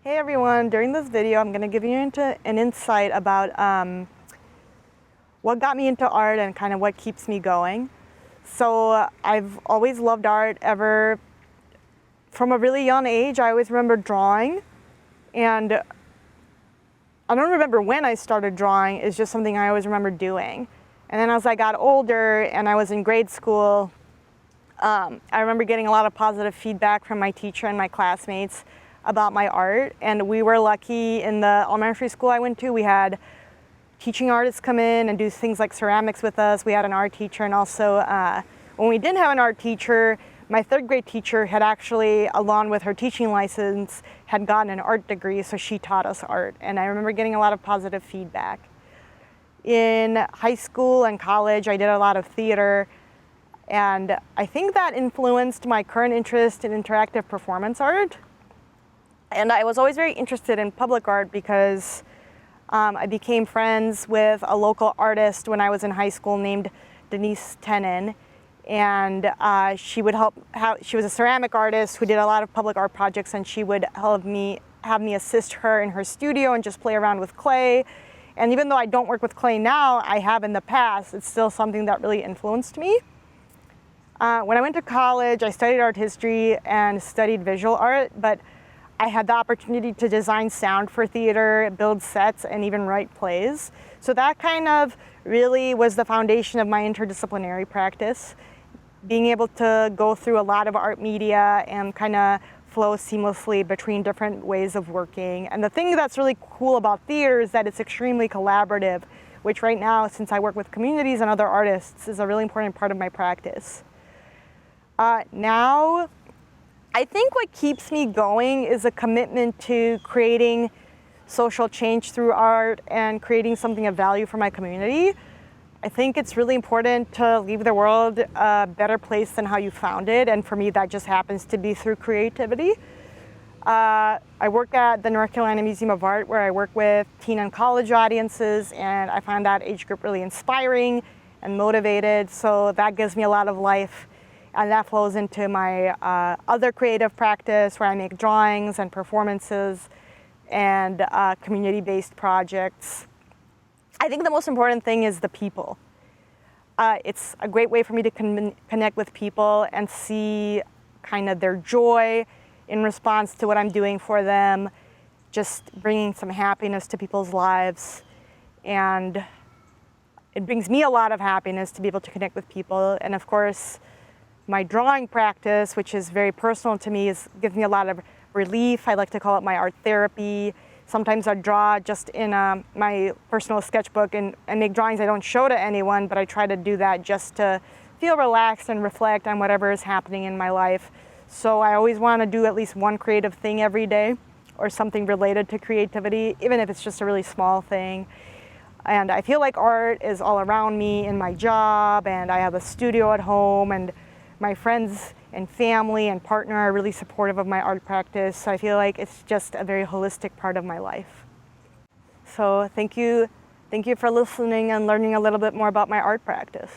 Hey everyone, during this video I'm going to give you an insight about what got me into art and kind of what keeps me going. So I've always loved art from a really young age. I always remember drawing, and I don't remember when I started drawing. It's just something I always remember doing. And then as I got older and I was in grade school, I remember getting a lot of positive feedback from my teacher and my classmates about my art. And we were lucky in the elementary school I went to. We had teaching artists come in and do things like ceramics with us. We had an art teacher, and also when we didn't have an art teacher, my third grade teacher had actually, along with her teaching license, had gotten an art degree, so she taught us art. And I remember getting a lot of positive feedback. In high school and college, I did a lot of theater, and I think that influenced my current interest in interactive performance art. And I was always very interested in public art because I became friends with a local artist when I was in high school named Denise Tenen. And she was a ceramic artist who did a lot of public art projects, and she would have me assist her in her studio and just play around with clay. And even though I don't work with clay now, I have in the past, it's still something that really influenced me. When I went to college, I studied art history and studied visual art, but I had the opportunity to design sound for theater, build sets, and even write plays. So that kind of really was the foundation of my interdisciplinary practice, being able to go through a lot of art media and kind of flow seamlessly between different ways of working. And the thing that's really cool about theater is that it's extremely collaborative, which right now, since I work with communities and other artists, is a really important part of my practice. Now, I think what keeps me going is a commitment to creating social change through art and creating something of value for my community. I think it's really important to leave the world a better place than how you found it, and for me that just happens to be through creativity. I work at the North Carolina Museum of Art, where I work with teen and college audiences, and I find that age group really inspiring and motivated, so that gives me a lot of life. And that flows into my other creative practice, where I make drawings and performances and community-based projects. I think the most important thing is the people. It's a great way for me to connect with people and see kind of their joy in response to what I'm doing for them, just bringing some happiness to people's lives. And it brings me a lot of happiness to be able to connect with people. And of course, my drawing practice, which is very personal to me, gives me a lot of relief. I like to call it my art therapy. Sometimes I draw just in my personal sketchbook and make drawings I don't show to anyone, but I try to do that just to feel relaxed and reflect on whatever is happening in my life. So I always want to do at least one creative thing every day, or something related to creativity, even if it's just a really small thing. And I feel like art is all around me in my job, and I have a studio at home, and my friends and family and partner are really supportive of my art practice. So I feel like it's just a very holistic part of my life. So thank you for listening and learning a little bit more about my art practice.